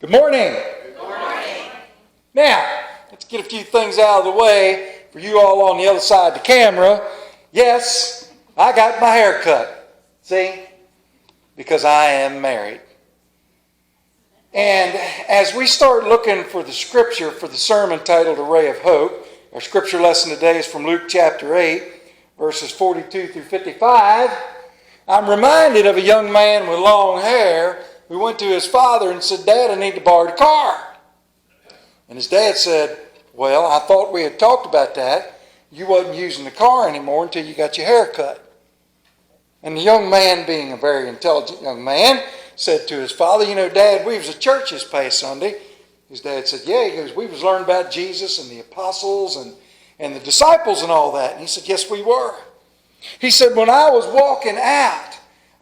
Good morning. Good morning. Now, let's get a few things out of the way for you all on the other side of the camera. Yes, I got my hair cut. See? Because I am married. And as we start looking for the scripture for the sermon titled A Ray of Hope, our scripture lesson today is from Luke chapter 8, verses 42 through 55. I'm reminded of a young man with long hair who went to his father and said, "Dad, I need to borrow the car." And his dad said, "Well, I thought we had talked about that. You wasn't using the car anymore until you got your hair cut." And the young man, being a very intelligent young man, said to his father, "You know, Dad, we was at church this past Sunday." His dad said, "Yeah." He goes, "We was learning about Jesus and the apostles and the disciples and all that." And he said, "Yes, we were." He said, "When I was walking out,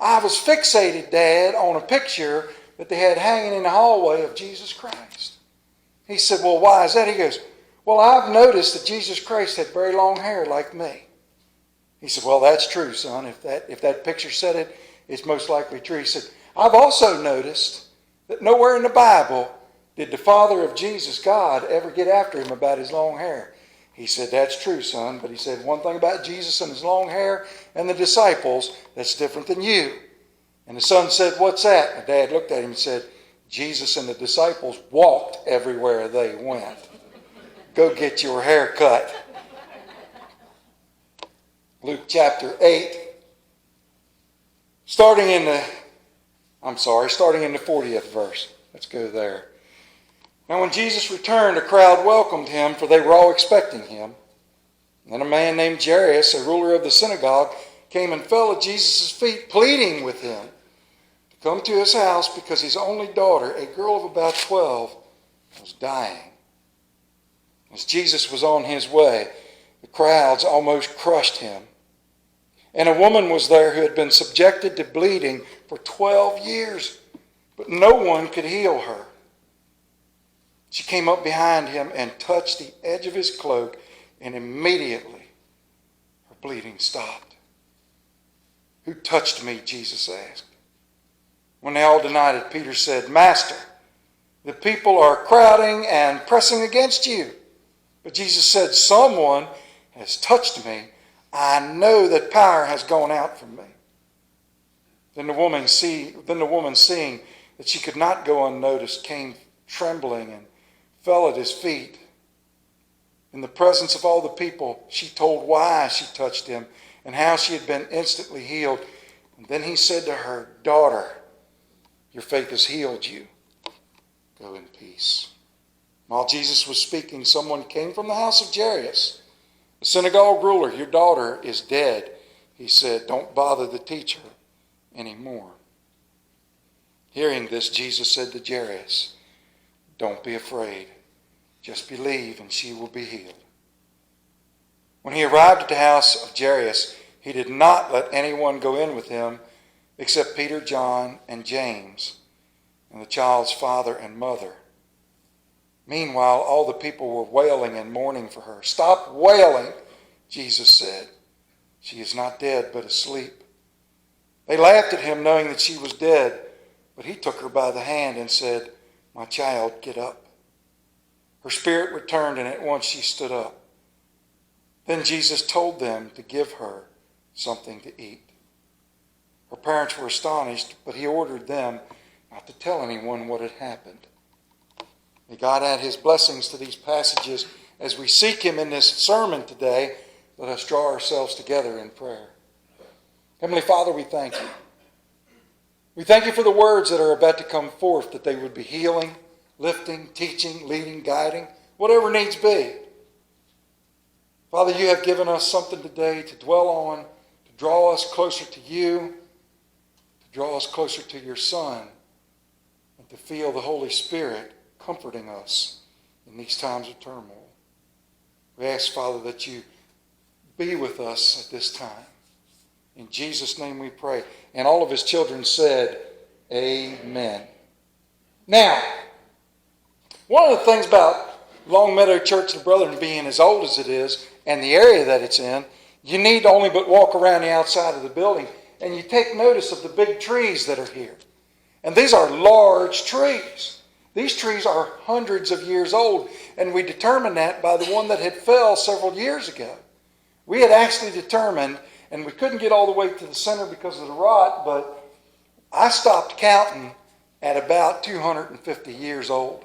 I was fixated, Dad, on a picture that they had hanging in the hallway of Jesus Christ." He said, "Well, why is that?" He goes, "Well, I've noticed that Jesus Christ had very long hair like me." He said, "Well, that's true, son. If that picture said it, it's most likely true." He said, "I've also noticed that nowhere in the Bible did the Father of Jesus, God, ever get after him about his long hair." He said, "That's true, son. But," he said, "one thing about Jesus and his long hair and the disciples that's different than you." And the son said, "What's that?" And Dad looked at him and said, "Jesus and the disciples walked everywhere they went. Go get your hair cut." Luke chapter 8, starting in the 40th verse. Let's go there. "Now when Jesus returned, a crowd welcomed him, for they were all expecting him. And then a man named Jairus, a ruler of the synagogue, came and fell at Jesus' feet, pleading with him to come to his house because his only daughter, a girl of about 12, was dying. As Jesus was on his way, the crowds almost crushed him. And a woman was there who had been subjected to bleeding for 12 years, but no one could heal her. She came up behind him and touched the edge of his cloak, and immediately her bleeding stopped. "Who touched me?" Jesus asked. When they all denied it, Peter said, "Master, the people are crowding and pressing against you." But Jesus said, "Someone has touched me. I know that power has gone out from me." Then the woman, seeing that she could not go unnoticed, came trembling and fell at his feet. In the presence of all the people, she told why she touched him and how she had been instantly healed. And then he said to her, "Daughter, your faith has healed you. Go in peace." While Jesus was speaking, someone came from the house of Jairus, the synagogue ruler. "Your daughter is dead," he said. "Don't bother the teacher anymore." Hearing this, Jesus said to Jairus, "Don't be afraid. Just believe and she will be healed." When he arrived at the house of Jairus, he did not let anyone go in with him except Peter, John, and James, and the child's father and mother. Meanwhile, all the people were wailing and mourning for her. "Stop wailing," Jesus said. "She is not dead, but asleep." They laughed at him, knowing that she was dead, but he took her by the hand and said, "My child, get up." Her spirit returned, and at once she stood up. Then Jesus told them to give her something to eat. Her parents were astonished, but he ordered them not to tell anyone what had happened. May God add his blessings to these passages as we seek him in this sermon today. Let us draw ourselves together in prayer. Heavenly Father, we thank you. We thank you for the words that are about to come forth, that they would be healing, lifting, teaching, leading, guiding, whatever needs be. Father, you have given us something today to dwell on, to draw us closer to you, to draw us closer to your Son, and to feel the Holy Spirit comforting us in these times of turmoil. We ask, Father, that you be with us at this time. In Jesus' name we pray. And all of his children said, Amen. Now, one of the things about Longmeadow Church of the Brethren being as old as it is and the area that it's in, you need only but walk around the outside of the building and you take notice of the big trees that are here. And these are large trees. These trees are hundreds of years old, and we determined that by the one that had fell several years ago. We had actually determined, and we couldn't get all the way to the center because of the rot, but I stopped counting at about 250 years old.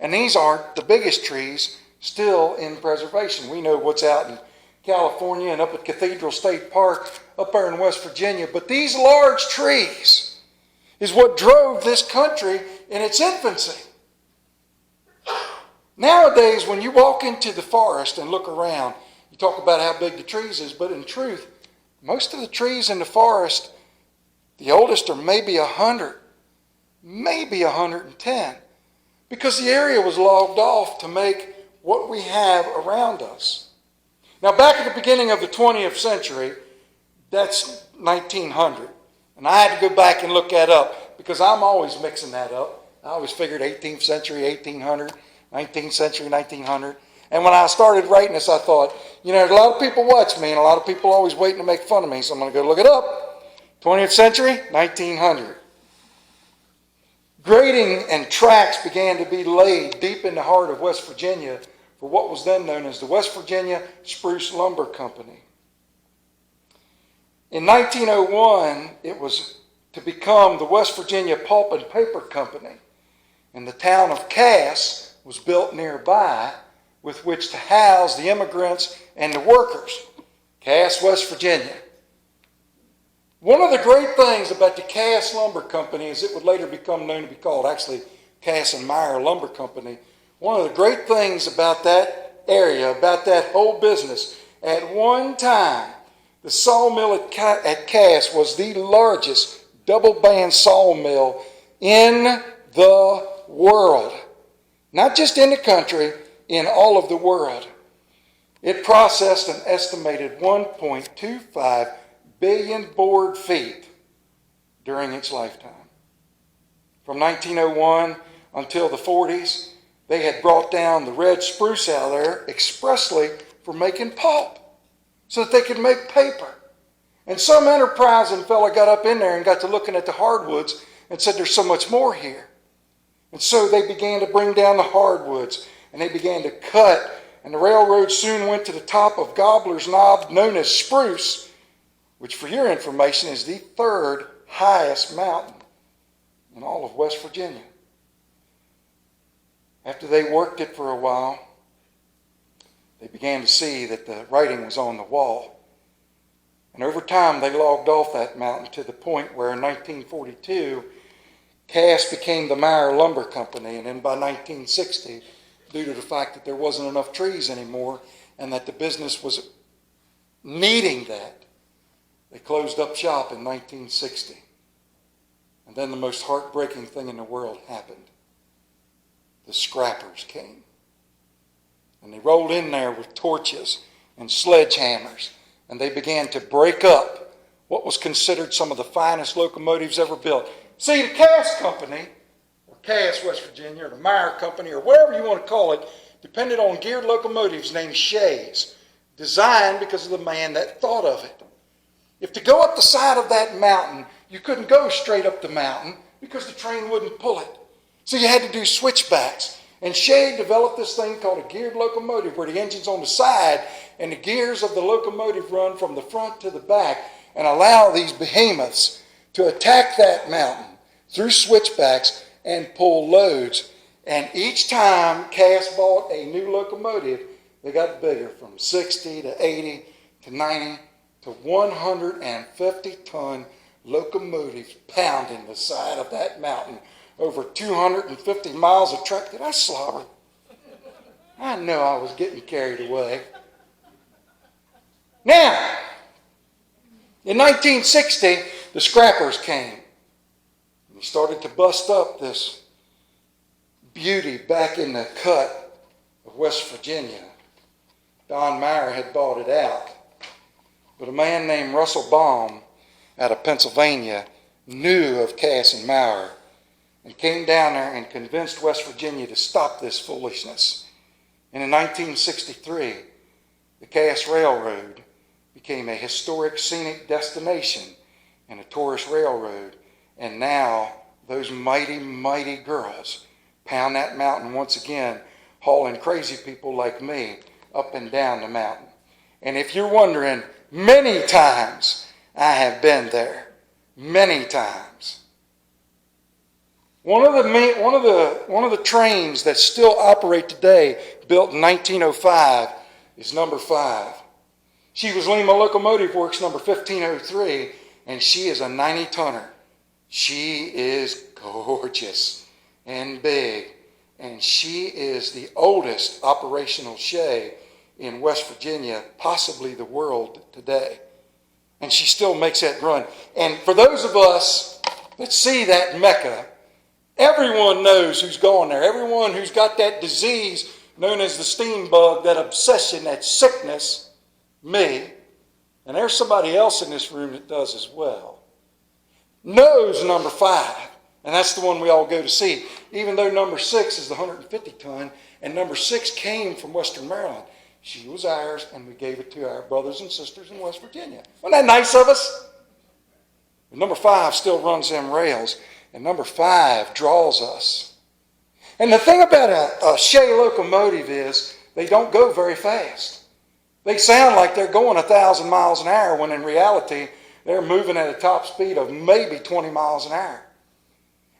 And these aren't the biggest trees still in preservation. We know what's out in California and up at Cathedral State Park up there in West Virginia. But these large trees is what drove this country in its infancy. Nowadays, when you walk into the forest and look around, you talk about how big the trees is, but in truth, most of the trees in the forest, the oldest are maybe 100, maybe 110, because the area was logged off to make what we have around us. Now, back at the beginning of the 20th century, that's 1900. And I had to go back and look that up because I'm always mixing that up. I always figured 18th century, 1800, 19th century, 1900. And when I started writing this, I thought, there's a lot of people watch me and a lot of people always waiting to make fun of me, so I'm going to go look it up. 20th century, 1900. Grading and tracks began to be laid deep in the heart of West Virginia for what was then known as the West Virginia Spruce Lumber Company. In 1901, it was to become the West Virginia Pulp and Paper Company, and the town of Cass was built nearby with which to house the immigrants and the workers. Cass, West Virginia. One of the great things about the Cass Lumber Company is it would later become known to be called actually Cass and Meyer Lumber Company. One of the great things about that area, about that whole business, at one time, the sawmill at Cass was the largest double-band sawmill in the world. Not just in the country, in all of the world. It processed an estimated 1.25 billion board feet during its lifetime. From 1901 until the 40s, they had brought down the red spruce out there expressly for making pulp so that they could make paper. And some enterprising fella got up in there and got to looking at the hardwoods and said, there's so much more here. And so they began to bring down the hardwoods and they began to cut. And the railroad soon went to the top of Gobbler's Knob, known as Spruce, which for your information is the third highest mountain in all of West Virginia. After they worked it for a while, they began to see that the writing was on the wall. And over time, they logged off that mountain to the point where in 1942, Cass became the Meyer Lumber Company. And then by 1960, due to the fact that there wasn't enough trees anymore and that the business was needing that, they closed up shop in 1960. And then the most heartbreaking thing in the world happened. The scrappers came. And they rolled in there with torches and sledgehammers. And they began to break up what was considered some of the finest locomotives ever built. See, the Cass Company, or Cass, West Virginia, or the Meyer Company, or whatever you want to call it, depended on geared locomotives named shays, designed because of the man that thought of it. If to go up the side of that mountain, you couldn't go straight up the mountain because the train wouldn't pull it. So you had to do switchbacks. And Shay developed this thing called a geared locomotive where the engine's on the side and the gears of the locomotive run from the front to the back and allow these behemoths to attack that mountain through switchbacks and pull loads. And each time Cass bought a new locomotive, they got bigger, from 60 to 80 to 90 to 150-ton locomotives pounding the side of that mountain. Over 250 miles of track. Did I slobber? I know I was getting carried away. Now, in 1960, the scrappers came. And they started to bust up this beauty back in the cut of West Virginia. Don Meyer had bought it out. But a man named Russell Baum out of Pennsylvania knew of Cass and Meyer and came down there and convinced West Virginia to stop this foolishness. And in 1963, the Cass Railroad became a historic scenic destination and a tourist railroad. And now those mighty, mighty girls pound that mountain once again, hauling crazy people like me up and down the mountain. And if you're wondering, many times I have been there. Many times. One of the trains that still operate today, built in 1905, is number 5. She was Lima Locomotive Works number 1503, and she is a 90-tonner. She is gorgeous and big, and she is the oldest operational shay in West Virginia, possibly the world today. And she still makes that run. And for those of us that see that Mecca, everyone knows who's going there. Everyone who's got that disease known as the steam bug, that obsession, that sickness, me, and there's somebody else in this room that does as well, knows number 5. And that's the one we all go to see. Even though number 6 is the 150-ton, and number 6 came from Western Maryland. She was ours, and we gave it to our brothers and sisters in West Virginia. Wasn't that nice of us? But number 5 still runs them rails, and number 5 draws us. And the thing about a shay locomotive is they don't go very fast. They sound like they're going 1,000 miles an hour, when in reality they're moving at a top speed of maybe 20 miles an hour.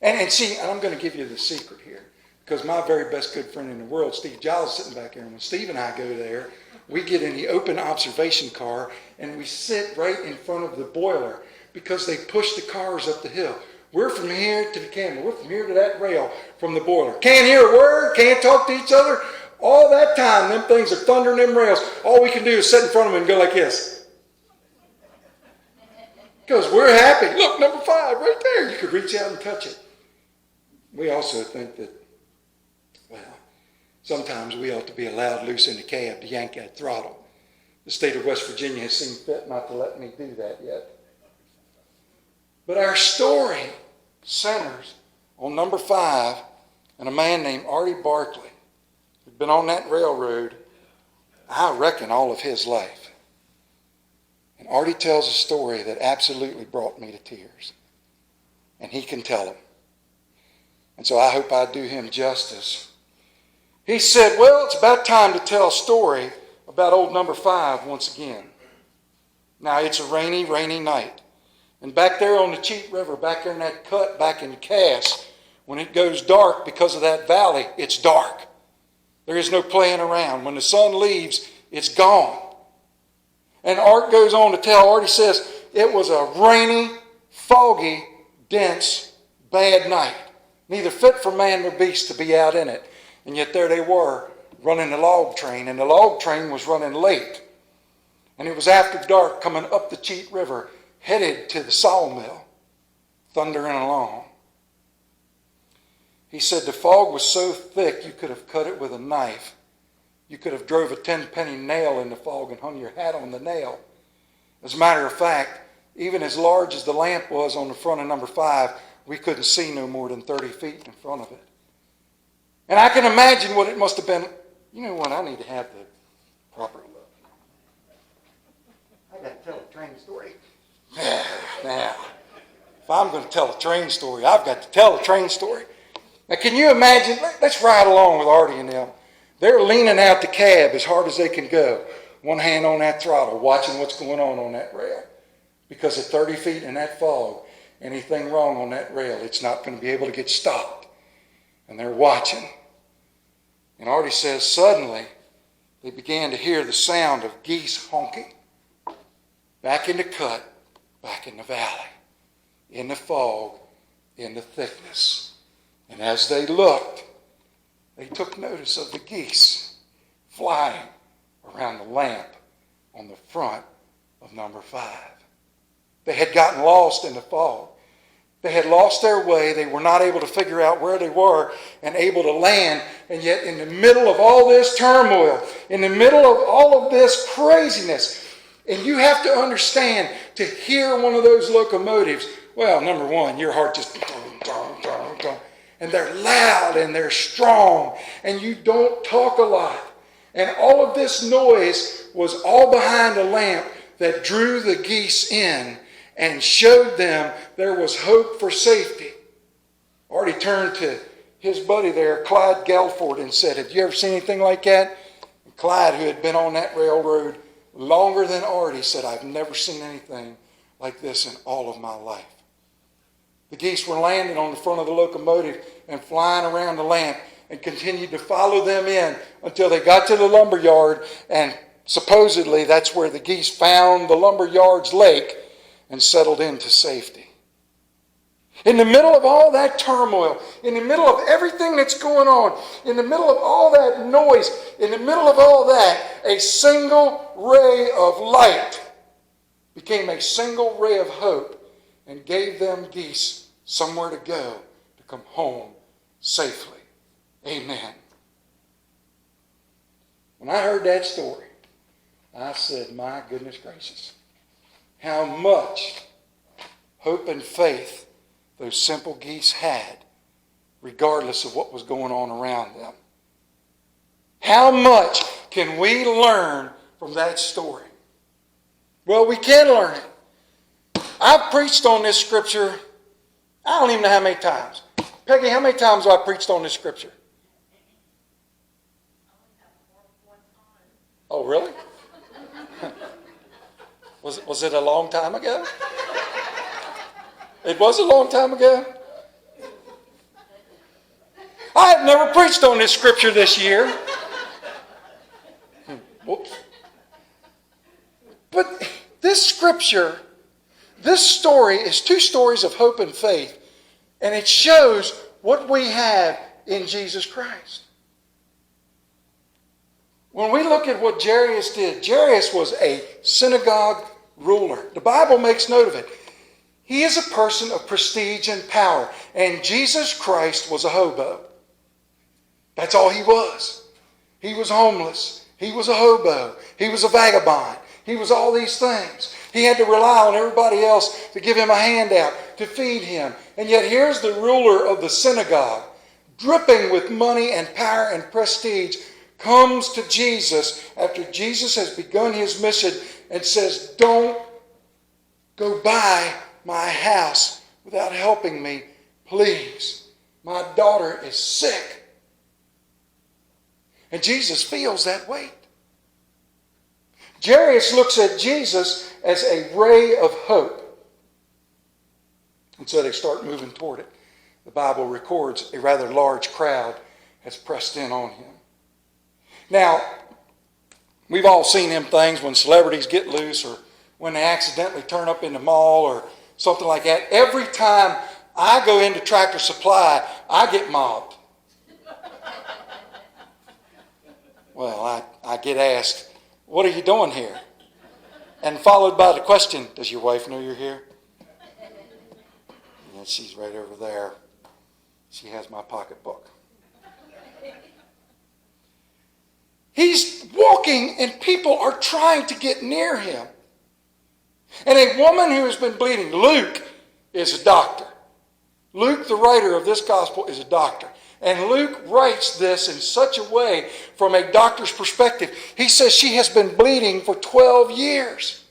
And see, and I'm going to give you the secret here, because my very best good friend in the world, Steve Giles, is sitting back there. And when Steve and I go there, we get in the open observation car and we sit right in front of the boiler, because they push the cars up the hill. We're from here to the camera. We're from here to that rail from the boiler. Can't hear a word, can't talk to each other. All that time, them things are thundering them rails. All we can do is sit in front of them and go like this. Because we're happy. Look, number 5 right there. You could reach out and touch it. We also think that, well, sometimes we ought to be allowed loose in the cab to yank that throttle. The state of West Virginia has seen fit not to let me do that yet. But our story centers on number 5 and a man named Artie Barkley, who'd been on that railroad, I reckon, all of his life. And Artie tells a story that absolutely brought me to tears. And he can tell them. And so I hope I do him justice. He said, well, it's about time to tell a story about old number 5 once again. Now, it's a rainy, rainy night. And back there on the Cheat River, back there in that cut, back in Cass, when it goes dark because of that valley, it's dark. There is no playing around. When the sun leaves, it's gone. And Art goes on to tell, Artie says, it was a rainy, foggy, dense, bad night. Neither fit for man nor beast to be out in it. And yet there they were, running the log train. And the log train was running late. And it was after dark, coming up the Cheat River, headed to the sawmill, thundering along. He said the fog was so thick you could have cut it with a knife. You could have drove a 10-penny nail in the fog and hung your hat on the nail. As a matter of fact, even as large as the lamp was on the front of number 5, we couldn't see no more than 30 feet in front of it. And I can imagine what it must have been. You know what? I need to have the proper look. I got to tell a train story. Now, if I'm going to tell a train story, I've got to tell a train story. Now, can you imagine? Let's ride along with Artie and them. They're leaning out the cab as hard as they can go. One hand on that throttle, watching what's going on that rail. Because at 30 feet in that fog, anything wrong on that rail, it's not going to be able to get stopped. And they're watching. And Artie says, suddenly, they began to hear the sound of geese honking. Back in the cut, back in the valley, in the fog, in the thickness. And as they looked, they took notice of the geese flying around the lamp on the front of number 5. They had gotten lost in the fog. They had lost their way. They were not able to figure out where they were and able to land. And yet in the middle of all this turmoil, in the middle of all of this craziness, and you have to understand, to hear one of those locomotives, well, number 1, your heart just... And they're loud and they're strong. And you don't talk a lot. And all of this noise was all behind a lamp that drew the geese in and showed them there was hope for safety. Artie turned to his buddy there, Clyde Gelford, and said, "Have you ever seen anything like that?" And Clyde, who had been on that railroad longer than Artie, said, "I've never seen anything like this in all of my life." The geese were landing on the front of the locomotive and flying around the lamp and continued to follow them in until they got to the lumber yard, and supposedly that's where the geese found the lumber yard's lake and settled into safety. In the middle of all that turmoil, in the middle of everything that's going on, in the middle of all that noise, in the middle of all that, a single ray of light became a single ray of hope and gave them geese somewhere to go to come home safely. Amen. When I heard that story, I said, my goodness gracious, how much hope and faith those simple geese had, regardless of what was going on around them. How much can we learn from that story? Well, we can learn it. I've preached on this scripture, I don't even know how many times. Peggy, how many times have I preached on this scripture? Oh, really? Was it a long time ago? It was a long time ago? I have never preached on this scripture this year. Whoops. But this scripture, this story is two stories of hope and faith, and it shows what we have in Jesus Christ. When we look at what Jairus did, Jairus was a synagogue ruler. The Bible makes note of it. He is a person of prestige and power, and Jesus Christ was a hobo. That's all he was. He was homeless. He was a hobo. He was a vagabond. He was all these things. He had to rely on everybody else to give him a handout, to feed him. And yet here's the ruler of the synagogue, dripping with money and power and prestige, comes to Jesus after Jesus has begun his mission and says, "Don't go by my house without helping me, please. My daughter is sick." And Jesus feels that weight. Jairus looks at Jesus as a ray of hope. And so they start moving toward it. The Bible records a rather large crowd has pressed in on him. Now, we've all seen them things when celebrities get loose or when they accidentally turn up in the mall or something like that. Every time I go into Tractor Supply, I get mobbed. Well, I get asked, "What are you doing here?" And followed by the question, "Does your wife know you're here?" And she's right over there. She has my pocketbook. He's walking and people are trying to get near him. And a woman who has been bleeding, Luke is a doctor. Luke, the writer of this gospel, is a doctor. And Luke writes this in such a way from a doctor's perspective. He says she has been bleeding for 12 years.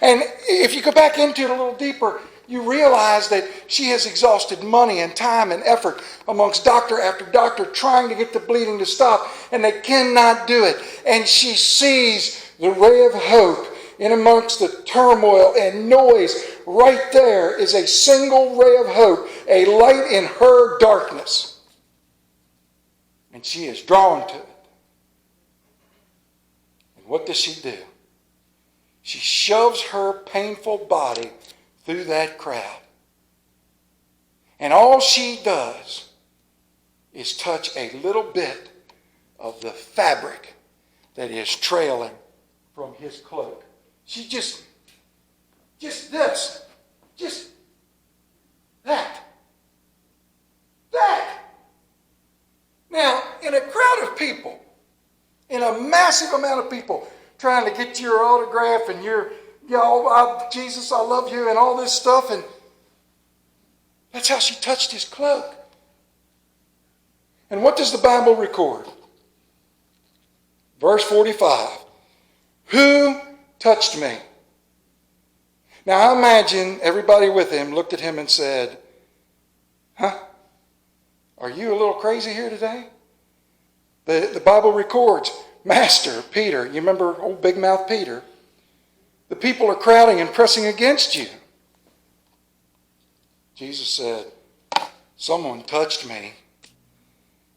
And if you go back into it a little deeper, you realize that she has exhausted money and time and effort amongst doctor after doctor trying to get the bleeding to stop, and they cannot do it. And she sees the ray of hope in amongst the turmoil and noise. Right there is a single ray of hope, a light in her darkness. And she is drawn to it. And what does she do? She shoves her painful body through that crowd. And all she does is touch a little bit of the fabric that is trailing from his cloak. She just this, just that. Now, in a crowd of people, in a massive amount of people trying to get your autograph and your, Jesus, I love you, and all this stuff, and that's how she touched his cloak. And what does the Bible record? Verse 45. Who touched me? Now I imagine everybody with him looked at him and said, Huh? Are you a little crazy here today? The Bible records, Master, Peter, you remember old big mouth Peter? The people are crowding and pressing against you. Jesus said, someone touched me.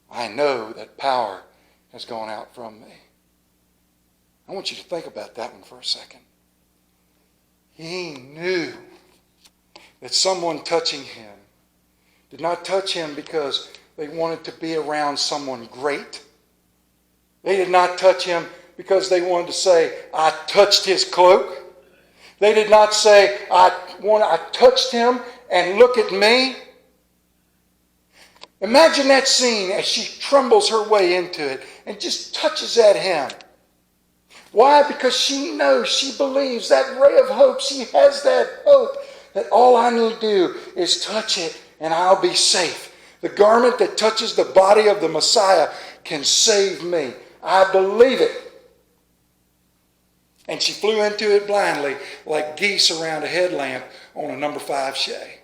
I know that power has gone out from me. I want you to think about that one for a second. He knew that someone touching him did not touch him because they wanted to be around someone great. They did not touch him because they wanted to say, I touched his cloak. They did not say, I touched him and look at me. Imagine that scene as she trembles her way into it and just touches at him. Why? Because she knows, she believes that ray of hope. She has that hope that all I need to do is touch it and I'll be safe. The garment that touches the body of the Messiah can save me. I believe it. And she flew into it blindly like geese around a headlamp on a number 5 Shay.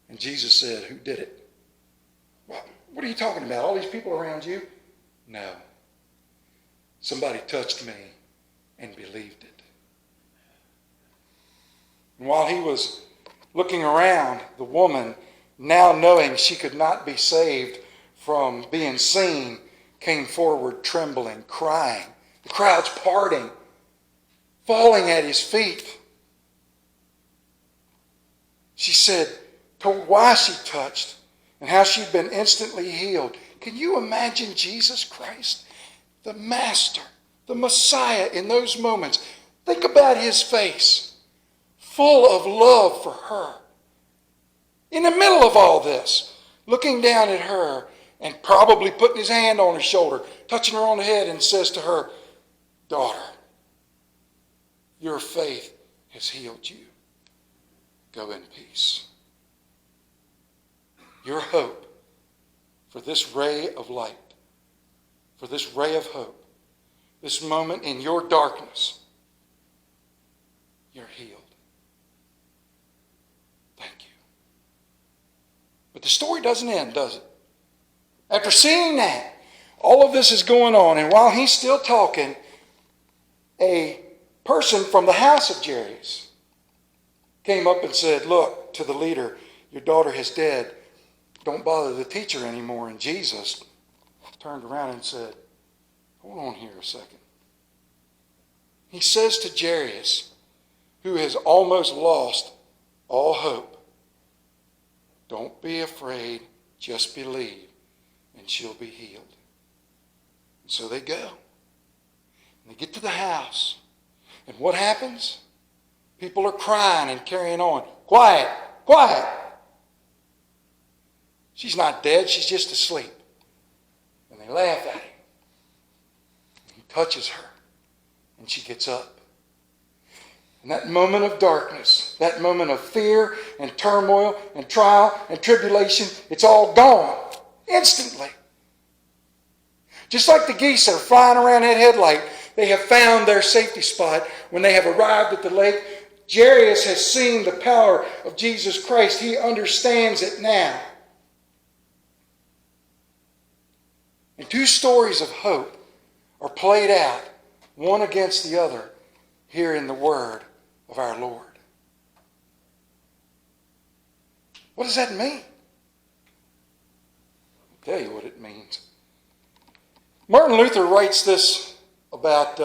And Jesus said, who did it? What are you talking about? All these people around you? No. Somebody touched me and believed it. And while he was looking around, the woman, now knowing she could not be saved from being seen, came forward trembling, crying. The crowd's parting, falling at his feet. She said, told why she touched and how she'd been instantly healed. Can you imagine Jesus Christ, the Master, the Messiah in those moments? Think about his face, full of love for her. In the middle of all this, looking down at her and probably putting his hand on her shoulder, touching her on the head and says to her, daughter, your faith has healed you. Go in peace. Your hope for this ray of light, for this ray of hope, this moment in your darkness, you're healed. Thank you. But the story doesn't end, does it? After seeing that, all of this is going on, and while he's still talking, a person from the house of Jairus came up and said, look, to the leader, your daughter is dead. Don't bother the teacher anymore. And Jesus turned around and said, hold on here a second. He says to Jairus, who has almost lost all hope, don't be afraid, just believe, and she'll be healed. And so they go. And they get to the house. And what happens? People are crying and carrying on. Quiet, quiet. She's not dead, she's just asleep. And they laugh at him. He touches her, and she gets up. And that moment of darkness, that moment of fear and turmoil and trial and tribulation, it's all gone instantly. Just like the geese that are flying around that headlight, they have found their safety spot when they have arrived at the lake. Jairus has seen the power of Jesus Christ. He understands it now. And 2 stories of hope are played out, one against the other, here in the Word of our Lord. What does that mean? I'll tell you what it means. Martin Luther writes this about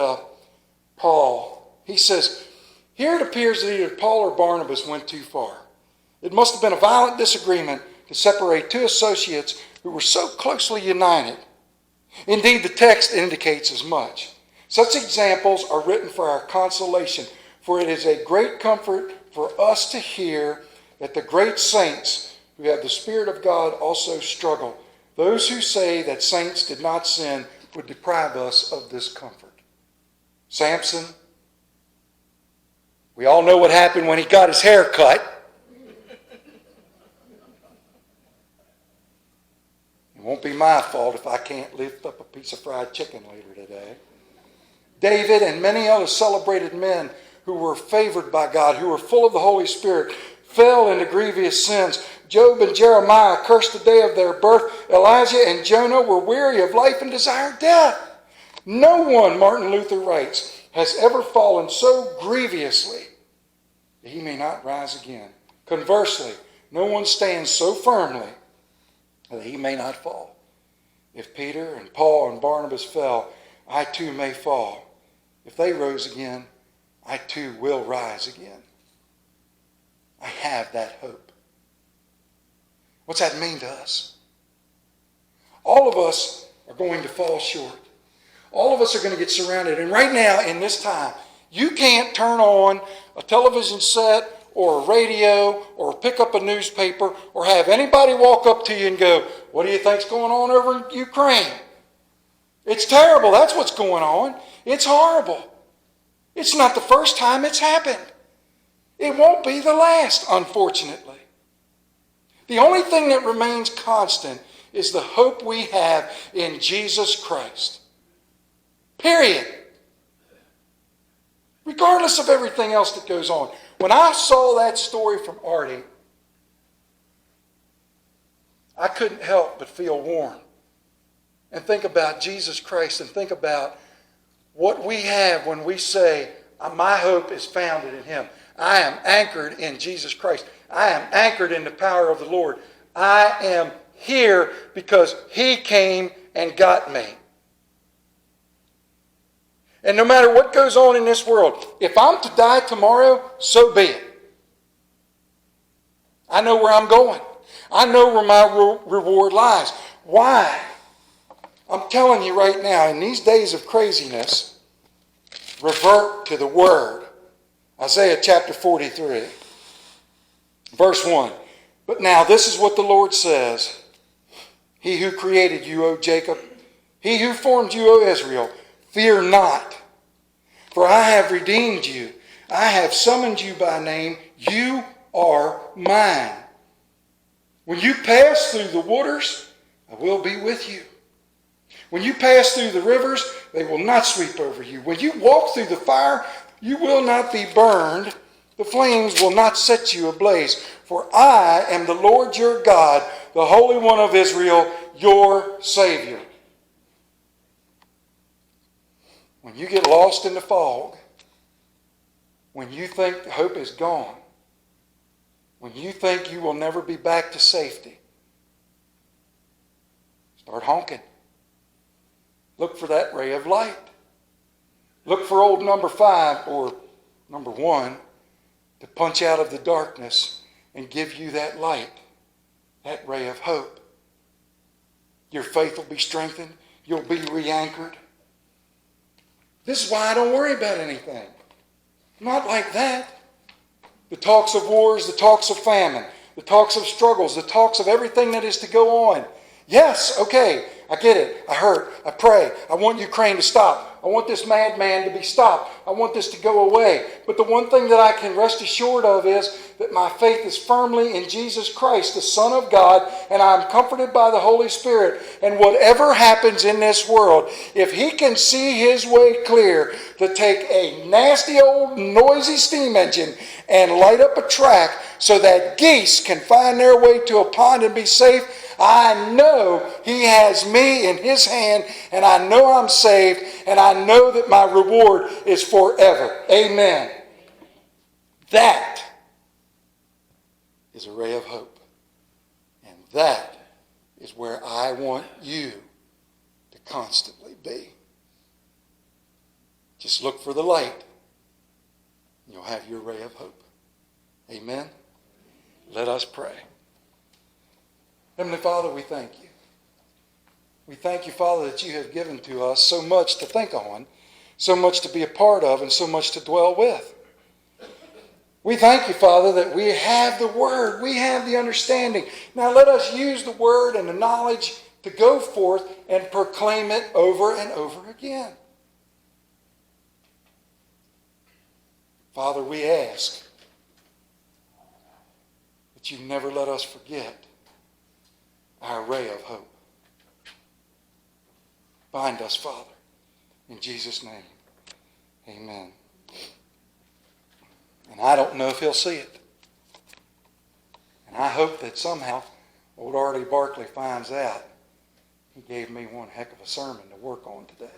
Paul. He says, here it appears that either Paul or Barnabas went too far. It must have been a violent disagreement to separate 2 associates who were so closely united. Indeed, the text indicates as much. Such examples are written for our consolation, for it is a great comfort for us to hear that the great saints who have the Spirit of God also struggle. Those who say that saints did not sin would deprive us of this comfort. Samson, we all know what happened when he got his hair cut. It won't be my fault if I can't lift up a piece of fried chicken later today. David and many other celebrated men who were favored by God, who were full of the Holy Spirit, fell into grievous sins. Job and Jeremiah cursed the day of their birth. Elijah and Jonah were weary of life and desired death. No one, Martin Luther writes, has ever fallen so grievously that he may not rise again. Conversely, no one stands so firmly that he may not fall. If Peter and Paul and Barnabas fell, I too may fall. If they rose again, I too will rise again. I have that hope. What's that mean to us? All of us are going to fall short. All of us are going to get surrounded. And right now, in this time, you can't turn on a television set or a radio or pick up a newspaper or have anybody walk up to you and go, what do you think's going on over in Ukraine? It's terrible. That's what's going on. It's horrible. It's not the first time it's happened. It won't be the last, unfortunately. The only thing that remains constant is the hope we have in Jesus Christ. Period. Regardless of everything else that goes on. When I saw that story from Artie, I couldn't help but feel warm and think about Jesus Christ and think about what we have when we say, my hope is founded in Him. I am anchored in Jesus Christ. I am anchored in the power of the Lord. I am here because He came and got me. And no matter what goes on in this world, if I'm to die tomorrow, so be it. I know where I'm going. I know where my reward lies. Why? I'm telling you right now, in these days of craziness, revert to the Word. Isaiah chapter 43, verse 1. But now this is what the Lord says. He who created you, O Jacob, He who formed you, O Israel, fear not, for I have redeemed you. I have summoned you by name. You are mine. When you pass through the waters, I will be with you. When you pass through the rivers, they will not sweep over you. When you walk through the fire, you will not be burned. The flames will not set you ablaze. For I am the Lord your God, the Holy One of Israel, your Savior. When you get lost in the fog, when you think hope is gone, when you think you will never be back to safety, start honking. Look for that ray of light. Look for old number 5 or number 1 to punch out of the darkness and give you that light, that ray of hope. Your faith will be strengthened. You'll be re-anchored. This is why I don't worry about anything. Not like that. The talks of wars, the talks of famine, the talks of struggles, the talks of everything that is to go on. Yes, okay, I get it. I hurt. I pray. I want Ukraine to stop. I want this madman to be stopped. I want this to go away. But the one thing that I can rest assured of is that my faith is firmly in Jesus Christ, the Son of God, and I'm comforted by the Holy Spirit. And whatever happens in this world, if He can see His way clear to take a nasty old noisy steam engine and light up a track so that geese can find their way to a pond and be safe, I know He has me in His hand, and I know I'm saved, and I know that my reward is forever. Amen. That is a ray of hope. And that is where I want you to constantly be. Just look for the light, and you'll have your ray of hope. Amen. Let us pray. Heavenly Father, we thank you. We thank you, Father, that you have given to us so much to think on, so much to be a part of, and so much to dwell with. We thank you, Father, that we have the Word, we have the understanding. Now let us use the Word and the knowledge to go forth and proclaim it over and over again. Father, we ask that you never let us forget our ray of hope. Bind us, Father, in Jesus' name. Amen. And I don't know if He'll see it. And I hope that somehow old Artie Barkley finds out he gave me one heck of a sermon to work on today.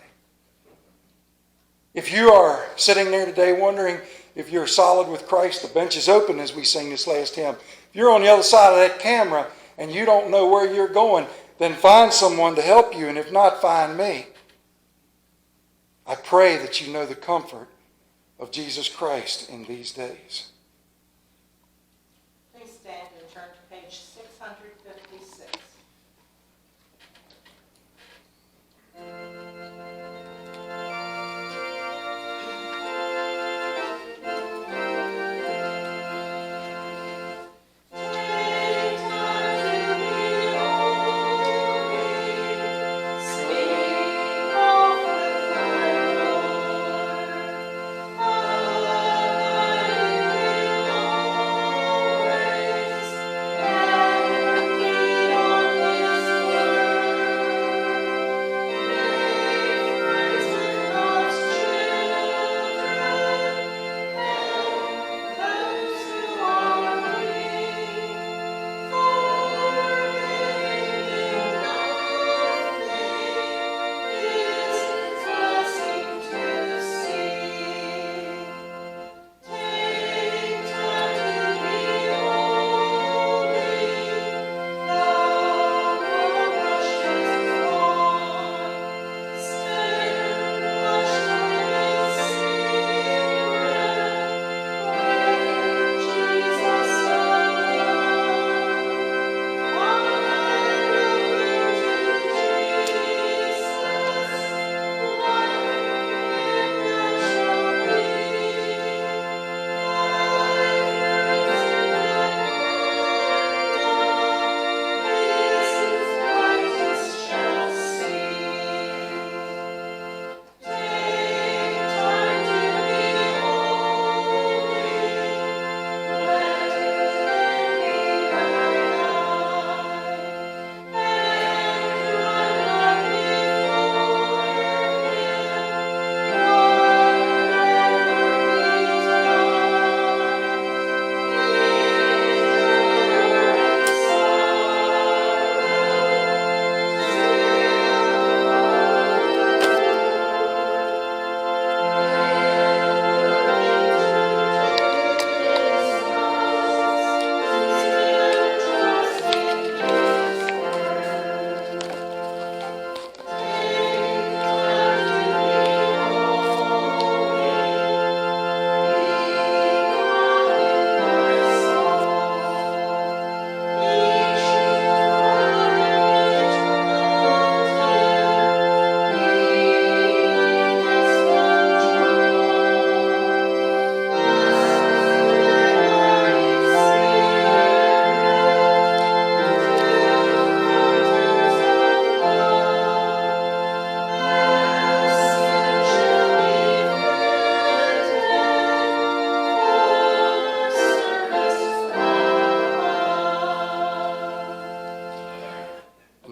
If you are sitting there today wondering if you're solid with Christ, the bench is open as we sing this last hymn. If you're on the other side of that camera and you don't know where you're going, then find someone to help you, and if not, find me. I pray that you know the comfort of Jesus Christ in these days. Please stand and turn to page 656.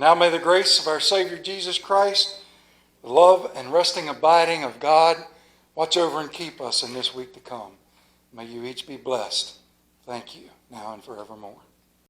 Now may the grace of our Savior Jesus Christ, the love and resting abiding of God, watch over and keep us in this week to come. May you each be blessed. Thank you, now and forevermore.